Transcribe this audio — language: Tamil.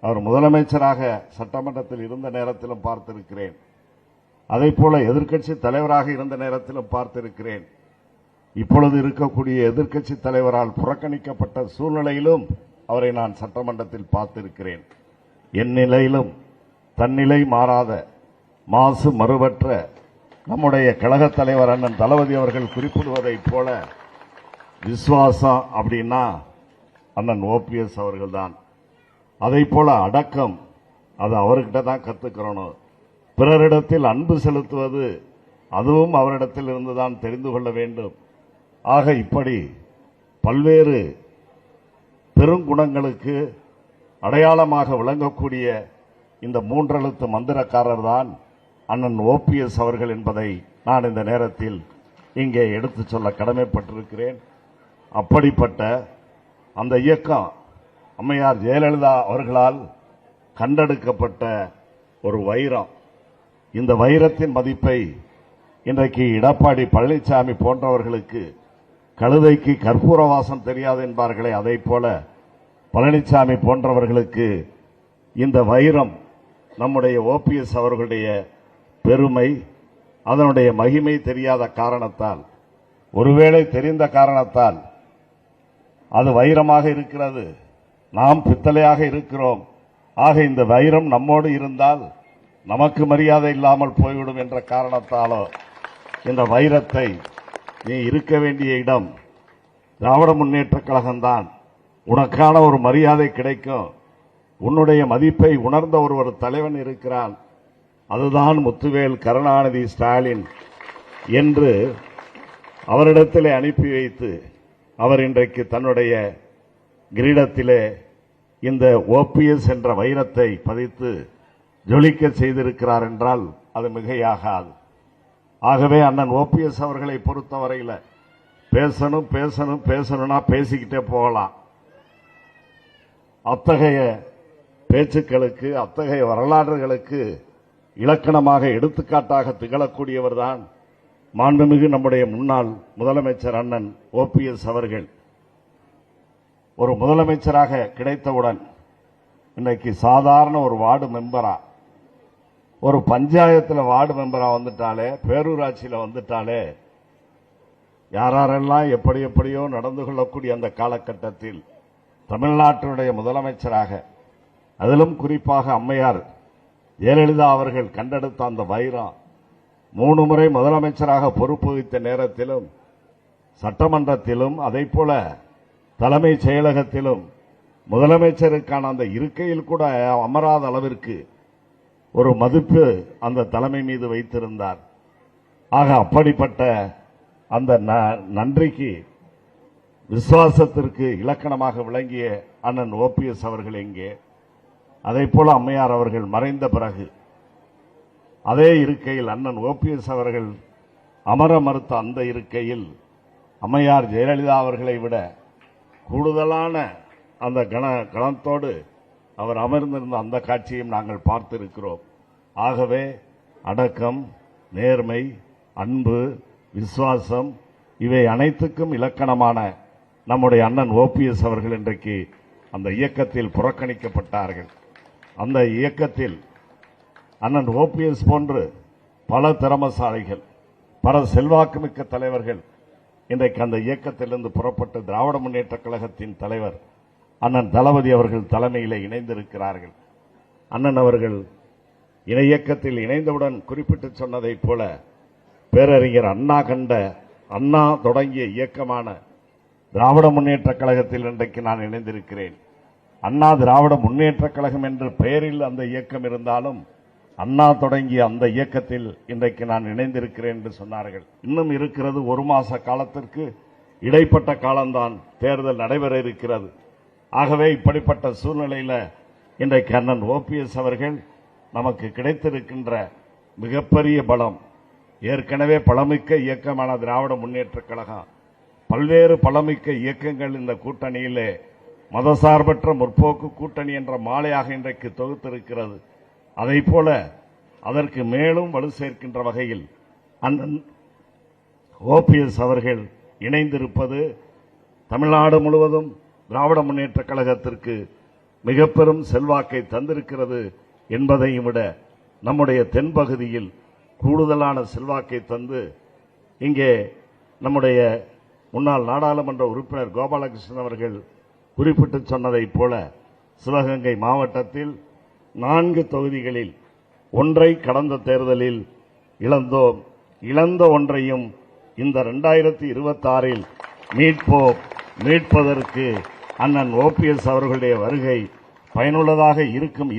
அவர் முதலமைச்சராக சட்டமன்றத்தில் இருந்த நேரத்திலும் பார்த்திருக்கிறேன். அதைப்போல எதிர்க்கட்சி தலைவராக இருந்த நேரத்திலும் பார்த்திருக்கிறேன். இப்பொழுது இருக்கக்கூடிய எதிர்க்கட்சி தலைவரால் புறக்கணிக்கப்பட்ட சூழ்நிலையிலும் அவரை நான் சட்டமன்றத்தில் பார்த்திருக்கிறேன். என் நிலையிலும் தன்னிலை மாறாத மாசு மறுபற்ற நம்முடைய கழகத் தலைவர் அண்ணன் தளபதி அவர்கள் குறிப்பிடுவதைப் போல விசுவாசம் அப்படின்னா அண்ணன் ஓபிஎஸ் அவர்கள்தான். அதைப் போல அடக்கம் அது அவர்கிட்ட தான் கத்துக்கிறோம். பிறரிடத்தில் அன்பு செலுத்துவது அதுவும் அவரிடத்தில் இருந்துதான் தெரிந்து கொள்ள வேண்டும். ஆக இப்படி பல்வேறு பெருங்குணங்களுக்கு அடையாளமாக விளங்கக்கூடிய இந்த மூன்றெழுத்து மந்திரக்காரர் தான் அண்ணன் ஓபிஎஸ் அவர்கள் என்பதை நான் இந்த நேரத்தில் இங்கே எடுத்துச் சொல்ல கடமைப்பட்டிருக்கிறேன். அப்படிப்பட்ட அந்த இயக்கம் அம்மையார் ஜெயலலிதா அவர்களால் கண்டெடுக்கப்பட்ட ஒரு வைரம். இந்த வைரத்தின் மதிப்பை இன்றைக்கு எடப்பாடி பழனிசாமி போன்றவர்களுக்கு கழுதைக்கு கற்பூர வாசம் தெரியாது என்பார்களே, அதை போல பழனிசாமி போன்றவர்களுக்கு இந்த வைரம் நம்முடைய ஓபிஎஸ் அவர்களுடைய பெருமை, அதனுடைய மகிமை தெரியாத காரணத்தால், ஒருவேளை தெரிந்த காரணத்தால் அது வைரமாக இருக்கிறது, நாம் பித்தளையாக இருக்கிறோம். ஆக இந்த வைரம் நம்மோடு இருந்தால் நமக்கு மரியாதை இல்லாமல் போய்விடும் என்ற காரணத்தாலோ இந்த வைரத்தை நீ இருக்க வேண்டிய இடம் திராவிட முன்னேற்ற கழகம்தான், உனக்கான ஒரு மரியாதை கிடைக்கும், உன்னுடைய மதிப்பை உணர்ந்த ஒரு தலைவன் இருக்கிறான், அதுதான் முத்துவேல் கருணாநிதி ஸ்டாலின் என்று அவரிடத்திலே அனுப்பி வைத்து அவர் இன்றைக்கு தன்னுடைய கிரீடத்திலே இந்த ஓபிஎஸ் என்ற வைரத்தை பதித்து ஜொலிக்க செய்திருக்கிறார் என்றால் அது மிகையாகாது. ஆகவே அண்ணன் ஓபிஎஸ் அவர்களை பொறுத்தவரையில் பேசணும் பேசணும் பேசணும்னா பேசிக்கிட்டே போகலாம். அத்தகைய பேச்சுக்களுக்கு, அத்தகைய வரலாறுகளுக்கு இலக்கணமாக எடுத்துக்காட்டாக திகழக்கூடியவர் தான் மாண்புமிகு நம்முடைய முன்னாள் முதலமைச்சர் அண்ணன் ஓபிஎஸ் அவர்கள். ஒரு முதலமைச்சராக கிடைத்தவுடன் இன்னைக்கு சாதாரண ஒரு வார்டு மெம்பரா, ஒரு பஞ்சாயத்தில் வார்டு மெம்பரா வந்துட்டாலே, பேரூராட்சியில் வந்துட்டாலே, யாரெல்லாம் எப்படி எப்படியோ நடந்து கொள்ளக்கூடிய அந்த காலகட்டத்தில் தமிழ்நாட்டினுடைய முதலமைச்சராக, அதிலும் குறிப்பாக அம்மையார் ஜெயலலிதா அவர்கள் கண்டெடுத்த அந்த வைரம் 3 முறை முதலமைச்சராக பொறுப்பு வகித்த நேரத்திலும் சட்டமன்றத்திலும் அதைப்போல தலைமைச் செயலகத்திலும் முதலமைச்சருக்கான அந்த இருக்கையில் கூட அமராத அளவிற்கு ஒரு மதிப்பு அந்த தலைமை மீது வைத்திருந்தார். ஆக அப்படிப்பட்ட அந்த நன்றிக்கு, விசுவாசத்திற்கு இலக்கணமாக விளங்கிய அண்ணன் ஓபிஎஸ் அவர்கள் எங்கே? அதைப்போல அம்மையார் அவர்கள் மறைந்த பிறகு அதே இருக்கையில் அண்ணன் ஓபிஎஸ் அவர்கள் அமர மறுத்த அந்த இருக்கையில் அம்மையார் ஜெயலலிதா அவர்களை விட கூடுதலான அந்த கணத்தோடு அவர் அமர்ந்திருந்த அந்த காட்சியையும் நாங்கள் பார்த்திருக்கிறோம். ஆகவே அடக்கம், நேர்மை, அன்பு, விசுவாசம் இவை அனைத்துக்கும் இலக்கணமான நம்முடைய அண்ணன் ஓபிஎஸ் அவர்கள் இன்றைக்கு அந்த இயக்கத்தில் புறக்கணிக்கப்பட்டார்கள். அந்த இயக்கத்தில் அண்ணன் ஓபிஎஸ் போன்று பல திறமசாலிகள், பல செல்வாக்குமிக்க தலைவர்கள் இன்றைக்கு அந்த இயக்கத்திலிருந்து புறப்பட்டு திராவிட முன்னேற்ற கழகத்தின் தலைவர் அண்ணன் தளபதி அவர்கள் தலைமையில் இணைந்திருக்கிறார்கள். அண்ணன் அவர்கள் இயக்கத்தில் இணைந்தவுடன் குறிப்பிட்டு சொன்னதைப் போல பேரறிஞர் அண்ணா தொடங்கிய இயக்கமான திராவிட முன்னேற்ற கழகத்தில் இன்றைக்கு நான் இணைந்திருக்கிறேன். அண்ணா திராவிட முன்னேற்ற கழகம் என்ற பெயரில் அந்த இயக்கம் இருந்தாலும் அண்ணா தொடங்கிய அந்த இயக்கத்தில் இன்றைக்கு நான் இணைந்திருக்கிறேன் என்று சொன்னார்கள். இன்னும் இருக்கிறது 1 மாச காலத்திற்கு இடைப்பட்ட காலம்தான் தேர்தல் நடைபெற இருக்கிறது. ஆகவே இப்படிப்பட்ட சூழ்நிலையில் இன்றைக்கு அண்ணன் ஓபிஎஸ் அவர்கள் நமக்கு கிடைத்திருக்கின்ற மிகப்பெரிய பலம். ஏற்கனவே பலமிக்க இயக்கமான திராவிட முன்னேற்ற கழகம் பல்வேறு பலமிக்க இயக்கங்கள் இந்த கூட்டணியிலே மதசார்பற்ற முற்போக்கு கூட்டணி என்ற மாலையாக இன்றைக்கு தொகுத்திருக்கிறது. அதைப்போல அதற்கு மேலும் வலு சேர்க்கின்ற வகையில் அண்ணன் ஓபிஎஸ் அவர்கள் இணைந்திருப்பது தமிழ்நாடு முழுவதும் திராவிட முன்னேற்ற கழகத்திற்கு மிக பெரும் செல்வாக்கை தந்திருக்கிறது என்பதையும் விட நம்முடைய தென்பகுதியில் கூடுதலான செல்வாக்கை தந்து இங்கே நம்முடைய முன்னாள் நாடாளுமன்ற உறுப்பினர் கோபாலகிருஷ்ணன் அவர்கள் குறிப்பிட்டு சொன்னதைப் போல சிவகங்கை மாவட்டத்தில் 4 தொகுதிகளில் ஒன்றை கடந்த தேர்தலில் இழந்தோம். இழந்த ஒன்றையும் இந்த 2026 மீட்போம். மீட்பதற்கு அண்ணன் ஓபிஎஸ் அவர்களுடைய வருகை பயனுள்ளதாக இருக்கும்